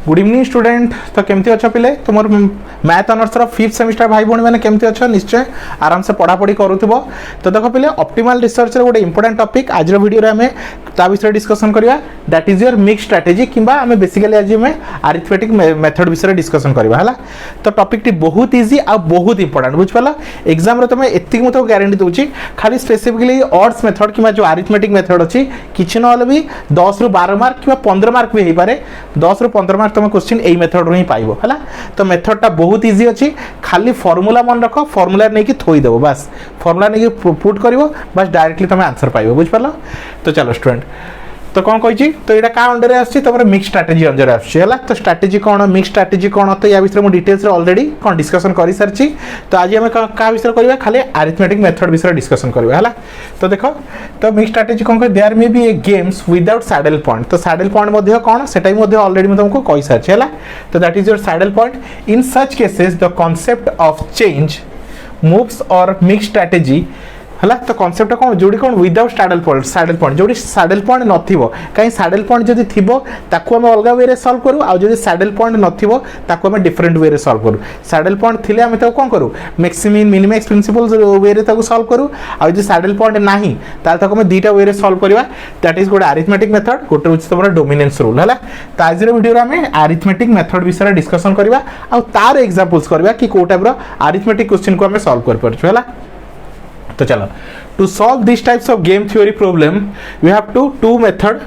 Good evening student. तो केमती अच्छ पिले तुम मैथ ऑनर्स फिफ्थ सेमिस्टर भाई भौणी मैंने केमती अच्छ निश्चय आराम से पढ़ापढ़ी करूथबो। तो देखो पिले ऑप्टिमल रिसर्च रे गोटे इंपोर्टेंट टॉपिक आज वीडियो रे हमें ता विषय डिस्कशन करिया that is your mix strategy किंबा हमें बेसिकली आज में अरिथमेटिक मेथड विषय डिस्कशन करबा हला। तो टॉपिक टी बहुत इजी आ बहुत इंपोर्टेंट बुझ पाला। एग्जाम रे तमे एतिक मत गारंटी दोची खाली स्पेसिफिकली ऑड्स मेथड किंबा जो अरिथमेटिक मेथड अछि किछ न होले भी 10 रु 12 मार्क किंबा 15 मार्क भी हे पारे। 10 रु 15 मार्क तुम क्वेश्चन एई मेथड रो ही पाइबो हला। तो मेथड टा बहुत इजी अछि खाली फार्मूला मन रखो फार्मूला नै कि थोई देबो बस फार्मूला नै कि पुट करिवो बस डायरेक्टली तुम आंसर पाइबो बुझ पालो। तो चलो स्टूडेंट तो कौन कही तो यहाँ क्या अंडर आसी तुम मिक्स स्ट्राटेजी अंडर आसला। तो स्ट्राटेजी कौन मिक्स स्ट्राटेजी कौन तो या विषय में डिटेल्स ऑलरेडी कौन डिस्कशन कर सारी। तो आज आम क्या विषय करवा खाली अरिथमेटिक मेथड विषय डिस्कशन करवा है। तो देख तो मिक्स स्ट्राटेजी कौन there may be a games without saddle point. तो सैडल पॉइंट कौन से ऑलरेडी मैं तुमको कही सारी है। तो that is your saddle point. In such cases the concept of change moves और मिक्स स्ट्राटेजी हला। तो कॉन्सेप्ट कौन जोड़ी कौन विदाउट सैडल पॉइंट जोड़ी सैडल पॉइंट नथिबो कहीं सैडल पॉइंट जदि थिबो ताकू हम अलग वे रे सॉल्व करू आ जदि सैडल पॉइंट नथिबो ताकू हम डिफरेंट वे रे सॉल्व करू। सैडल पॉइंट थिले हम तो कौन करू मैक्सिमम मिनिमम प्रिंसिपल्स वे रे ताकू सॉल्व करू आ जदि सैडल पॉइंट नाही ताल ताकू हम दीटा वे रे सॉल्व करबा। दैट इज गोटे अरिथमेटिक मेथड गोटे होची तमरा डोमिनेंस रूल हला। तो आज रे वीडियो रे हम अरिथमेटिक मेथड विषय डिस्कशन करबा आ तार एग्जांपल्स करबा कि को टाइप रो अरिथमेटिक क्वेश्चन को हम सॉल्व कर परछु हला। तो चलो to solve this types of game theory problem we have two method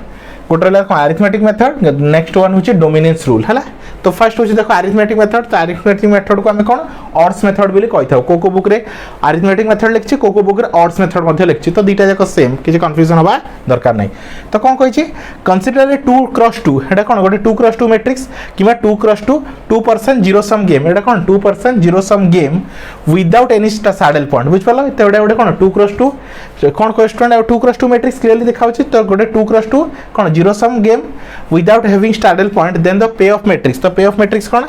गोटे अरिथमेटिक मेथड नेक्स्ट वन होची डोमिनेंस रूल हला। तो फर्स्ट होची देखो अरिथमेटिक मेथड। तो अरिथमेटिक मेथड को हम कौन ऑड्स मेथड बोली कहि थाउ को बुक रे अरिथमेटिक मेथड लिखछि को बुक रे ऑड्स मेथड मध्ये लिखछि। तो दीटा जाक सेम किछि कंफ्यूजन होबा दरकार नै। तो कोन कहि छि कंसीडर ए 2x2 एटा कोन गोटे 2x2 मैट्रिक्स किबा 2x2 2% जीरो सम गेम एटा कोन 2% zero sum game without any saddle point बुझ पालो। तो एटा गोटे कोन 2x2 कोन क्वेश्चन 2x2 मैट्रिक्स क्लियरली दिखाउछि। तो गोटे 2x2 कोन zero sum game without having saddle point then the payoff matrix. तो पे ऑफ मैट्रिक्स कोन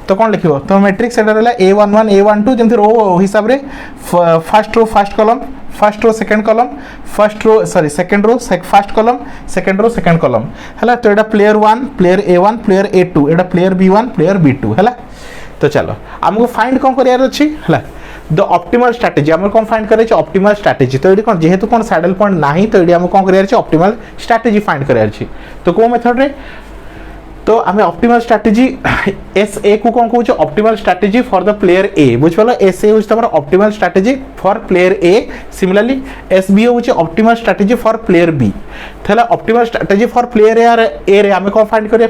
तो कोन लिखिबो तो मैट्रिक्स एटा रहला a11 a12 जेमति रो हिसाब रे first row first column first row second column first row sorry second row first column second row second column हला। तो एटा player 1 player a1 player a2 एटा player b1 player b2 हला। तो चलो हमको फाइंड कोन करियार अछि हला द ऑप्टिमल स्ट्रेटजी हम कोन find करे छ ऑप्टिमल स्ट्रेटजी। तो एडी कोन जेहेतु कोन सैडल पॉइंट नाही तो एडी हम कोन करियार छ ऑप्टिमल स्ट्रेटजी फाइंड करियार छ। तो को मेथड रे तो हमें ऑप्टिमल स्ट्रेटजी एस ए को कौन कहूँ optimal strategy for the player A बुझ पाल। एस ए हूँ optimal strategy for player A. Similarly S B हूँ optimal strategy for player B. थला optimal strategy for player A रे हमें कौन फाइंड करिया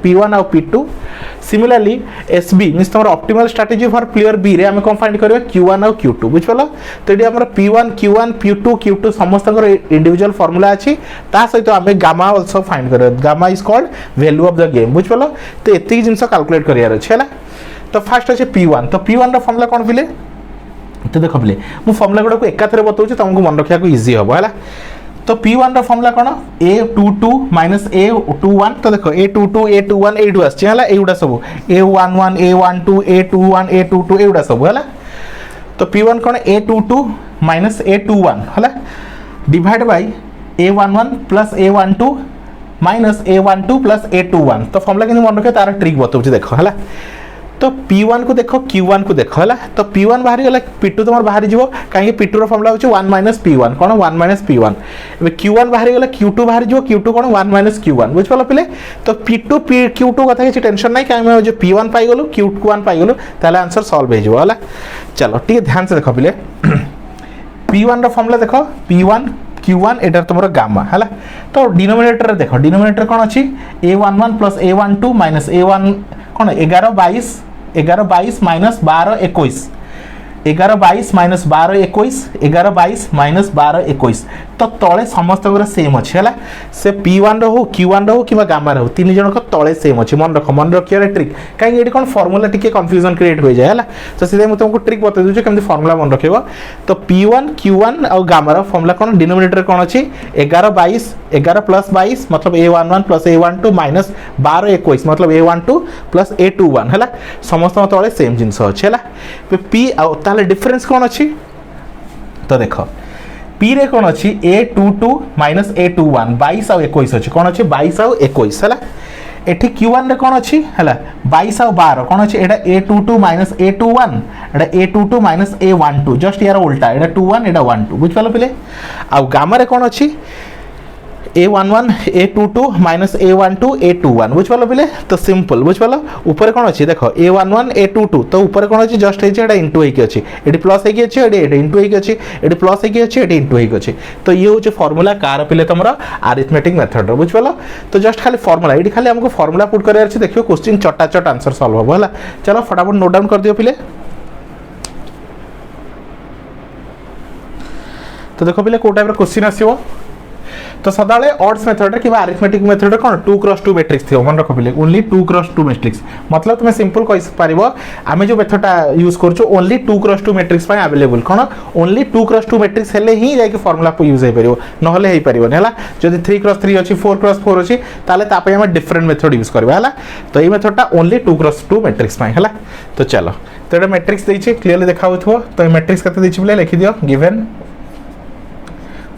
P1 और P2। Similarly S B means तुम optimal strategy for player B रे हमें कौन फाइंड करिया Q1 और Q2 बुझ पाल। तो ये हमर P1 Q1 P2 Q2 समस्त इंडिविजुअल फार्मूला अछि ता सहित हमें गामा आल्सो फाइंड करिया। Gamma is called value of the game बुझ पाल। तो एतिक जिंस कैलकुलेट करियार अछि हला। तो फर्स्ट अछि P1। तो P1 रो फार्मूला कोन बिले तो देखो बिले मु फार्मूला गुडा को एकाथरे बताउछि तुमको मन रखिया को इजी हबो हला। तो P1 रो फार्मूला कोन a22 a21। तो देखो a22 a21 a2 आछि हला एउडा सब a11 a12 a21 a22 एउडा सब हला। तो P1 कोन a22 a21 हला divide by a11 plus a12 minus a12 plus a21। तो फॉर्मूला के मन रखे तार ट्रिक बताउछि देखो हला। तो P1 को देखो Q1 को देखो हला। तो P1 बाहरी गला P2 तमर बाहरी जीवो काहे P2 रो फॉर्मूला होछि 1 माइनस P1 कोन 1 माइनस P1। एबे Q1 बाहरी गला Q2 बाहरी जीवो Q2 कोन 1 माइनस Q1 बुझ पालो पिले। तो P2 Q2 कथा कि टेंशन नै काहे हम जो P1 पाई गलो Q1 पाई गलो ताले आंसर सॉल्व हो जीवो हला। चलो ठीक ध्यान से देखो पिले P1 रो फॉर्मूला देखो P1 Q1 एटर तुमरो गामा हला। तो डिनोमिनेटर देखो डिनोमिनेटर कोन अछि a11 plus a12 minus a1 कोन 11 22 माइनस 12 21 11 22 माइनस 12 21 11 22 माइनस 12 21। तो तले समस्त सेम अच्छे है से P1 रो Q1 रो कि गामा रो तीन जन को तले सेम अच्छे मन रखिए ट्रिक कहीं ये कौन फॉर्मूला टिके कंफ्यूजन क्रिएट हो जाए है। तो सीधे मुझे तुमको ट्रिक बता दूसरी केमती फॉर्मूला मन रखिबो। तो P1 Q1 और गामा रो फॉर्मूला कौन डिनोमिनेटर कौन अच्छी 11 22 11 प्लस 22 मतलब a11 प्लस a12 माइनस 12 21 मतलब a12 प्लस a21 है समस्त तले सेम जिनस अच्छे है। P ताले डिफरेंस कौन अच्छी तो देख P रे कौन अच्छी a22 माइनस a21 22 और 21 अच्छी कौन अच्छी 22 और 21 है एठी Q1 रे कोन अछि हला 22 और 12 कोन अछि एटा A22 माइनस A21 एटा A22 माइनस A12 जस्ट यार उल्टा एटा 21 एटा 12 बुझ पालो पिले आ गामा रे कोन अछि A11 A22 minus A12 A21 बुझ पालो पिले तो सिंपल बुझ पालो ऊपर कोन अछि देखो A11 A22 तो ऊपर कोन अछि जस्ट हे एटा इनटू हे के अछि एटी प्लस हे के अछि एटी इनटू हे के अछि एटी प्लस हे के अछि एटी इनटू हे के अछि तो ये होचे फार्मूला कार पिले तमरा अरिथमेटिक मेथड बुझ पालो तो जस्ट खाली फार्मूला एटी खाली हमको फार्मूला पुट करे अछि देखियो क्वेश्चन चटा चट आंसर सॉल्व हो हला चलो फटाफट नोट डाउन कर दियो पिले तो देखो पिले को टाइप रो क्वेश्चन आसीबो तो सदाले ऑड्स मेथड रे किबा अरिथमेटिक मेथड रे कोन 2x2 मैट्रिक्स थियो मन रखो पिले ओनली 2x2 मैट्रिक्स मतलब तुम सिंपल कहि पारिबो आमे जो मेथडटा यूज करछो ओनली 2x2 मैट्रिक्स पय अवेलेबल कोन ओनली 2x2 मैट्रिक्स हेले ही जाय के फार्मूला को यूज हे परिबो नहले हे परिबो हला जदी 3x3 अछि 4x4 अछि ताले ता पय हम डिफरेंट मेथड यूज करबा हला तो ए मेथडटा ओनली 2x2 मैट्रिक्स पय हला तो चलो तो एटा मैट्रिक्स देछि क्लियरली देखा होथो तो ए मैट्रिक्स कते देछि पिले लिखि दियो गिवन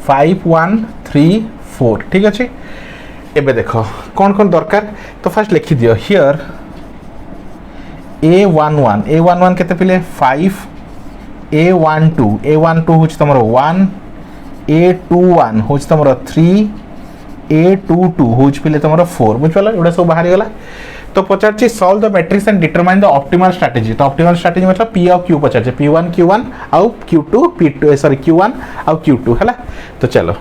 5 1 3 4 ठीक अच्छे एबे देखो कौन कौन दरकार तो फर्स्ट लिखि दियो हियर A11 केते पिले 5 A12 होछ तमरो 1 A21 होछ तमरो 3 A22 होछ पिले तमरो 4 बुझ पालो एडा सब बाहर गेला तो पचारछि solve the matrix and determine the optimal strategy तो ऑप्टिमल स्ट्रेटजी मतलब P और Q पचारछि P1 Q1 और Q2 P2 सॉरी Q1 और Q2 हला तो चलो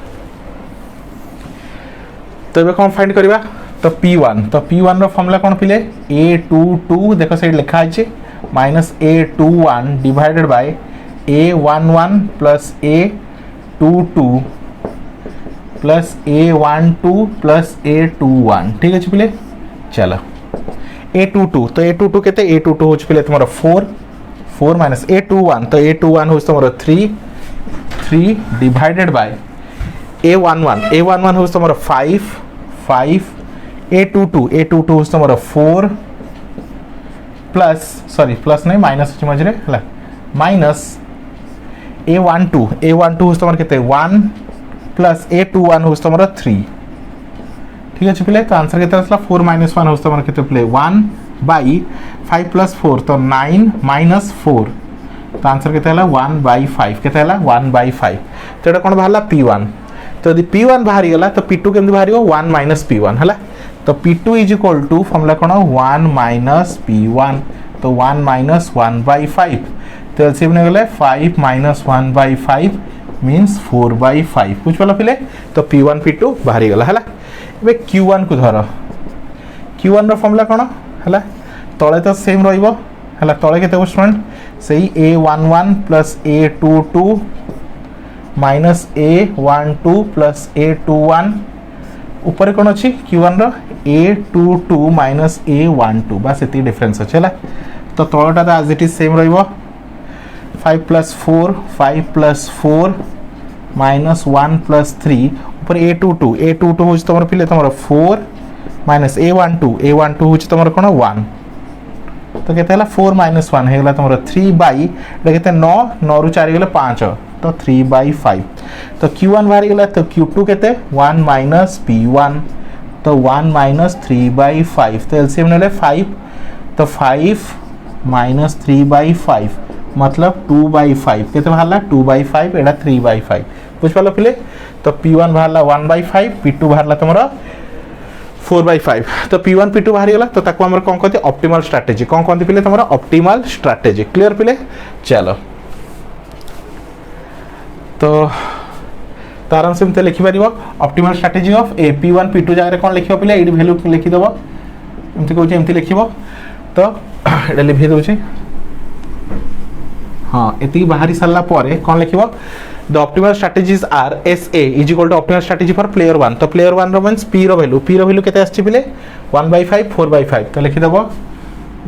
तो ये कौन फाइंड करबा तो P1 रो फार्मूला कौन पिले A22 देखो साइड लिखा है minus A21 divided by A11 plus A22 plus A12 plus A21 ठीक है पिले चलो A22 तो A22 केते A22 होच पिले तुम्हारा 4 माइनस A21 तो A21 होच तुम्हारा 3 डिवाइडेड बाय A11 होच तुम्हारा 5 A22 होच तुम्हारा 4 प्लस सॉरी प्लस नहीं माइनस होच मजरे हला माइनस A12 होच तुम्हारा केते 1 प्लस A21 होच तुम्हारा 3 ठीक है पिले तो आंसर केते आसला 4 माइनस 1 होस तमर केते पिले 1 बाय 5 प्लस 4 तो 9 माइनस 4 तो आंसर केते हला 1 बाय 5 केते हला 1 बाय 5 तो एटा कोन बाहरला P1 तो यदि P1 बाहरी गेला तो P2 केमति बाहरियो 1 माइनस P1 हला तो P2 is equal to formula कोन 1 माइनस P1 तो 1 माइनस 1 बाय 5 तो एलसीएम ने गेले 5 माइनस 1 बाय 5 मींस 4 बाय 5 बुझ पालो पिले तो P1 P2 बाहरी गेला हला बे Q1 को धर Q1 रो फार्मूला कोन हला तळे तो सेम रहइबो हला तळे केते स्टूडेंट सही A11 plus A22 minus A12 plus A21 ऊपर कोन अछि Q1 रो A22 माइनस A12 बस एती डिफरेंस अछि हला तो तळटा तो एज इट इज सेम रहइबो 5 प्लस 4 माइनस 1 प्लस 3 ऊपर A22 होच तमर पिले तमर 4 माइनस A12 होच तमर कोन 1 तो केते हला 4 माइनस 1 हेगला तमर 3 बाय एटा केते 9 रु 4 गेले 5 तो 3 बाय 5 तो Q1 बाहर गेला तो Q2 केते 1 माइनस P1 तो 1 माइनस 3 बाय 5 तो एलसीएम नेले 5 तो 5 माइनस 3 बाय 5 मतलब 2 बाय 5 केते बाहरला 2 बाय 5 एटा 3 बाय 5 बुझ पालो पिले तो P1 बाहरला 1 बाय 5 P2 बाहरला तमरा 4 बाय 5 तो P1 P2 बाहर गेला तो ताको हमर कोन कहते ऑप्टिमल स्ट्रेटजी कोन कहते पिले तमरा ऑप्टिमल स्ट्रेटजी क्लियर पिले चलो तो आराम से मते लिखि परिबो optimal strategy of A P1 P2 जगह रे कोन लिखिबो पिले एडी वैल्यू लिखि दबो एमति कहू जे एमति लिखिबो तो एडा लिखि दउ छी हां एति बाहरी सल्ला परे कोन लिखिबो the optimal strategies are SA is equal to optimal strategy for player 1 तो प्लेयर 1 रो मींस P रो वैल्यू केते आछि पिले 1 बाय 5 4 बाय 5 तो लिखि दबो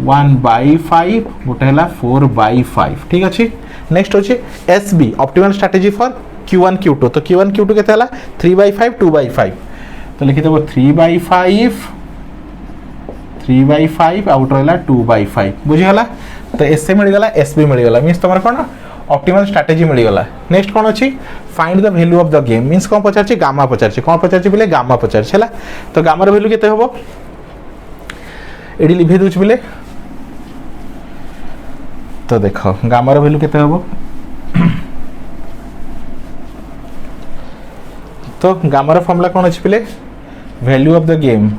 1 बाय 5 गोटे हला 4 बाय 5 ठीक अछि नेक्स्ट होछि SB optimal strategy for Q1 Q2 तो Q1 Q2 केते हला 3 बाय 5 2 बाय 5 तो लिखि दबो 3 बाय 5 आउट रहला 2 बाय 5 बुझि गला तो एसए मिल गला एसबी मिल गला मींस तमर कोन ऑप्टिमल स्ट्रेटजी मिल गला नेक्स्ट कोन अछि find the value of the game means कोन पचारछि गामा पचारछि कोन पचारछि बिले गामा पचारछि हला तो गामा रो वैल्यू केते होबो एडी लिभे दूच बिले तो देख गामार भैल्यू केते हबो तो गामार फॉर्मूला कौन अच्छी पिले वैल्यू ऑफ द गेम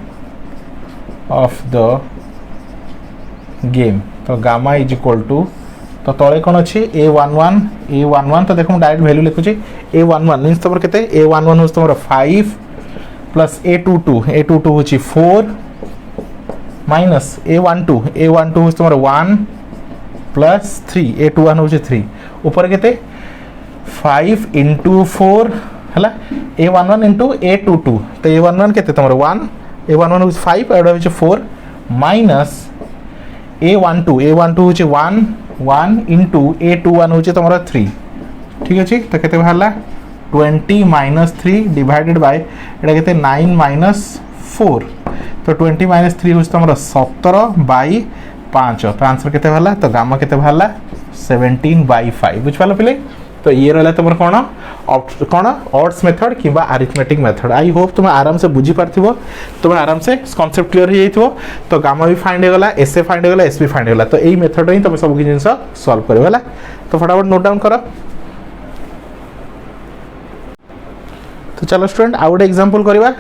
तो गामा इज इक्वल टू तो तले कौन अच्छी a11 तो देखो डायरेक्ट वैल्यू लिखुची a11 मींस तमर केते a11 होस तमर 5 प्लस a22 होची 4 माइनस a12 होस तमर 1 प्लस 3 a21 होची 3 ऊपर केते 5 into 4 हला a11 into a22 तो a11 केते तमर 1 a11 होची 5 एडा होची 4 माइनस a12 होची 1 into a21 होची तमर 3 ठीक अछि तो केते भाला 20 माइनस 3 डिवाइडेड बाय एडा केते 9 माइनस 4 तो 20 माइनस 3 होची तमर 17 बाय 5 तो आंसर केते भाला तो गामा केते भाला 17 बाय 5 बुझ पालो पिले तो ये रहला तुम कौन ऑड्स मेथड कि अरिथमेटिक मेथड आई होप तुम आराम से बुझी पार्थिबो तुम आराम से कॉन्सेप्ट क्लियर हो जाइथिबो तो गामा भी फाइंड हो गला एसए फाइंड हो गला एस भी फाइंड हो गला तो एई मेथड ही तुम सब की जिंस सॉल्व करियो हला तो फटाफट नोट डाउन करो तो चलो स्टूडेंट आउ गोटे एग्जांपल करबा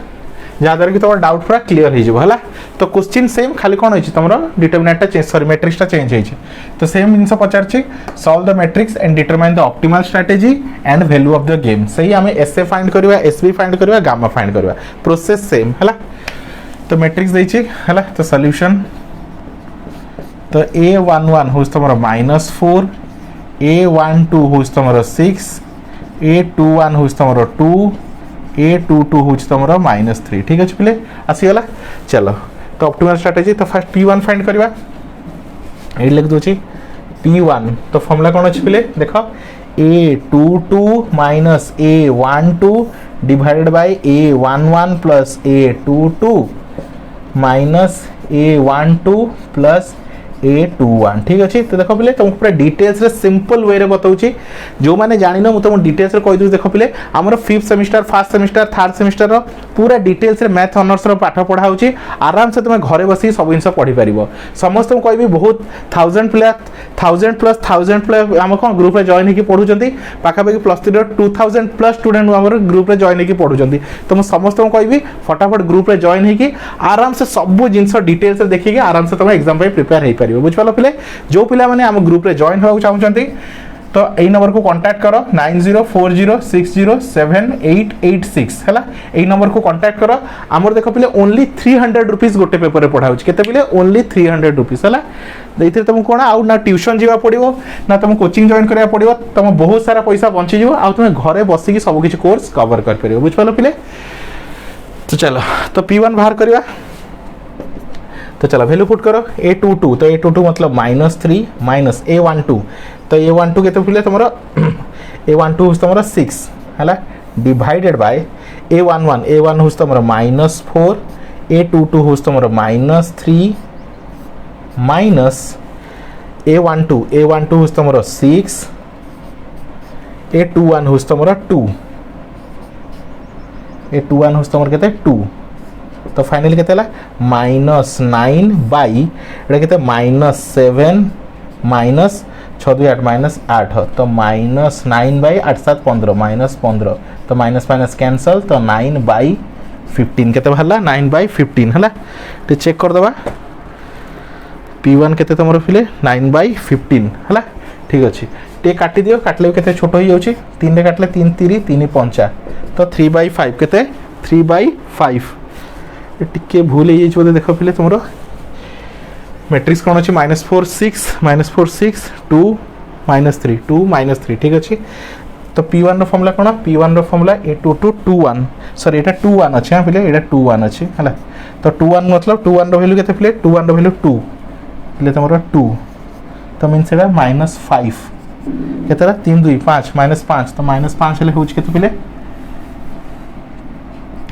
जहाँ द्वारा कि तुम डाउट पूरा क्लियर हो है तो क्वेश्चन सेम खाली कौन होती तुम determinant change sorry matrix change होती तो सेम जिन पचार solve the matrix and determine the optimal strategy and value of the game सही आम एसए फाइंड करवा एसबी फाइंड करवा गामा फाइंड करवा प्रोसेस सेम है तो मैट्रिक्स देछि है तो सॉल्यूशन तो a11 हूँ तुम -4 a12 हूँ तुम 6 a21 हूँ तुम 2 a22 हूँ तुम -3 ठीक अच्छे पिले आसीगला चलो तो ऑप्टिमल स्ट्रेटेजी तो फर्स्ट p1 फाइंड करवा ये लिख दूची p1 तो फॉर्मूला कौन अच्छे पिले देख a22 minus a12 divided by a11 plus a22 minus a12 plus a21 ठीक अच्छे तो देख पिले तुमको पूरा डिटेल्स रे सिंपल वे रे बताऊची जो माने जानि न मु तुम डिटेल्स रे कहि दउ देख पिले हमर 5th semester first semester third semester रो पूरा डिटेल्स रे मैथ ऑनर्स रो पाठ पढ़ा होची आराम से तुम घरे बसी सब जिंस पढ़ी परिबो समस्त को कहबी बहुत 1000 प्लस हम कोन ग्रुप रे जॉइन होकी पढुचंती पाखा पाखी प्लस 3 2000 प्लस स्टूडेंट हमर ग्रुप रे जॉइन होकी पढुचंती तो मु समस्त को कहबी फटाफट ग्रुप रे जॉइन होकी आराम से सब जिंस डिटेल्स रे देखि के आराम से तुम एग्जाम पे प्रिपेयर हे बुझ पालो पिले जो पिला माने हम ग्रुप रे जॉइन होगा चाहउचंती तो एई नंबर को कांटेक्ट करो 9040607886 हैला एई नंबर को कांटेक्ट करो हमर देखो पिले ओनली 300 रुपीस गोटे पेपर रे पढाउछ केते पिले ओनली 300 रुपीस हैला देइथे तुम कोन आउ ना ट्यूशन जीवा पड़िवो ना तुम कोचिंग जॉइन करिया पड़िवो तुम बहुत सारा पैसा बंची जीवो आ तुम घरे बसी की सब किछ कोर्स कवर कर परियो बुझ पालो पिले तो चलो तो p1 बाहर करिया तो चलो वैल्यू पुट करो a22 तो a22 मतलब -3 माइनस a12 तो a12 केते पिले तुमरो a12 हुस तुमरो 6 हला divided by a11 हुस तुमरो -4 a22 हुस तुमरो -3 minus a12 हुस तुमरो 6 a21 हुस तुमरो 2 a21 हुस तुमरो केते 2 तो फाइनली केते हला -9 बाई एटा केते -7 माइनस 6 2 8 -8 तो -9 बाई 8 7 15 -15 तो माइनस माइनस कैंसल तो 9 बाई 15 केते हला 9 बाई 15 हला तो चेक कर दबा p1 केते तमरो फिले 9 बाई 15 हला ठीक अछि टे काटी दियो काटले केते छोटो हो जाउची 3 रे काटले 3 3 3 5 तो 3 बाई 5 केते 3 बाई 5 टिके भूल हो जाइए देख पिले तुम मैट्रिक्स कौन अच्छी -4 6 2 -3 ठीक अच्छे तो p1 रो फॉर्मूला कौन p1 रो फॉर्मूला a22 21 सॉरी एटा 21 अच्छे हाँ पिले एटा 21 अच्छे है तो 21 मतलब 21 रो वैल्यू केते पिले 21 रो वैल्यू 2 पिले तुम 2 तो मीन्स एटा -5 केतेरा 3 2 5 -5 तो -5 हेले होछ केते पिले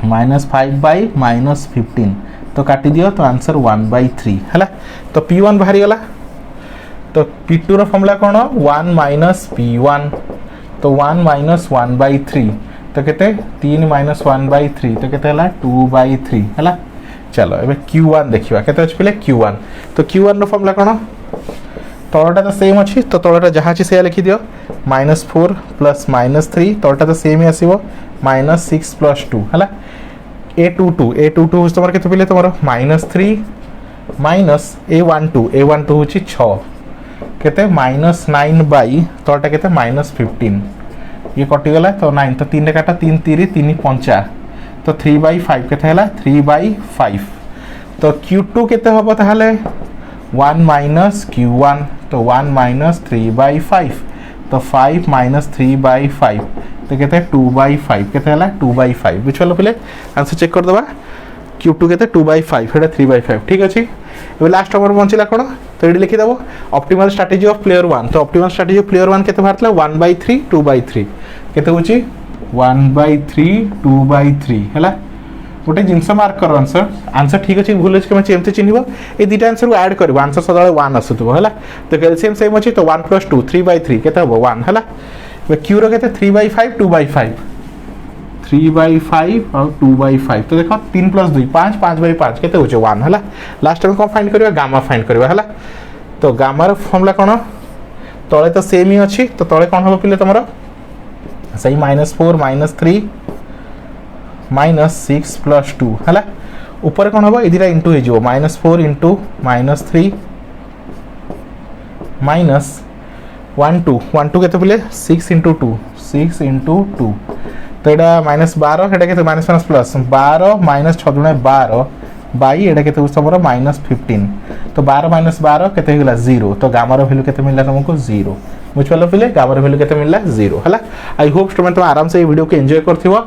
-5 बाई -15 तो काटी दियो तो आंसर 1/3 है तो p1 बाहरी गला तो p2 रो फॉर्मूला कौन 1 माइनस p1 तो 1 माइनस 1/3 तो केते 3 माइनस 1/3 तो केते हला 2/3 हला चलो एबे Q1 देखिबा केते अछि पिले Q1 तो Q1 रो फॉर्मूला कोन तळटा तो सेम अछि तो तळटा जहा अछि से लिखि दियो -4 + -3 तळटा तो सेम ही आसीबो -6 + 2 हला A22 होस तमर केते पिले तमर -3 A12 होछि 6 केते -9 तळटा केते -15 ये कटि गला तो 9 तो 3 रे काटा 3 3 3 5 तो 3/5 केते हला 3/5 तो Q2 केते हबो ताहाले 1 - Q1 तो 1 - 3/5 तो 5 - 3/5 तो केते 2/5 केते हला 2/5 बुझलो पिले आंसर चेक कर दबा Q2 केते 2/5 हेडा 3/5 ठीक अछि एबे लास्ट नंबर पहुंचला कोन तो एडी लिखि दबो ऑप्टिमल स्ट्रेटजी ऑफ प्लेयर 1 तो ऑप्टिमल स्ट्रेटजी ऑफ प्लेयर 1 केते भारतला 1/3 2/3 केते होची 1/3 2/3 हला गोटे जिनस मार्क कर आंसर ठीक अच्छे भूल अच्छे कमें एमती चिन्ह ये दुटा आंसर को ऐड कर आंसर सदा 1 आसुव है तो कैल्सियम सेम अच्छी तो 1 + 2 3/3 केते हम 1 है क्यूर के 3/5 2/5 3/5 और 2/5 तो देखो 3 + 2 5 5/5 केते होचे 1 है लास्ट में कौन फाइंड करबा गामा फाइंड करबा है तो गामार फॉर्मूला कौन तले तो सेम ही अच्छी तो तले कौन हम पिले तुम सही -4 -3 -6 + 2 है ऊपर कौन हम ये इंटू हो -4 × -3 -1 2 केते पिले 6 × 2 6 × 2 तो यहाँ -12 हेटा केते माइनस प्लस 12 - 6 × 12 बाई एटा केते समर -15 तो 12 - 12 केते हिला 0 तो गामार वैल्यू केते मिलला तुमको 0 बुझ पालो पिले गामार वैल्यू केते मिलला 0 हला आई होप स्टूडेंट तुम आराम से ये वीडियो को एंजॉय करथिबो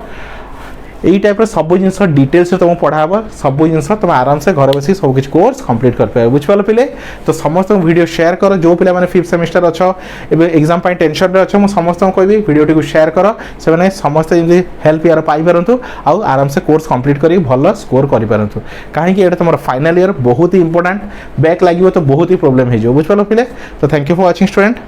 यही टाइप सब जिन डिटेल्स तुमको पढ़ाब सब जिन तुम आराम से घर बस सब किसी कोर्स कंप्लीट कर पाए बुझ पाल पिले तो समस्त वीडियो शेयर कर जो पिला माने 5th सेमेस्टर अच्छो एबे एग्जाम पाई टेंशन रे अच्छो मु समस्त कहबी वीडियो टी को शेयर कर से माने समस्त जल्दी हेल्प यार पाई परंतु आ आराम से कोर्स कंप्लीट करी भलो स्कोर करि परंतु काहे कि एटा तुम फाइनल ईयर बहुत ही इंपोर्टेंट बैक लागिवो तो बहुत ही प्रॉब्लम हे जो बुझ पाल पिले तो thank you for watching student.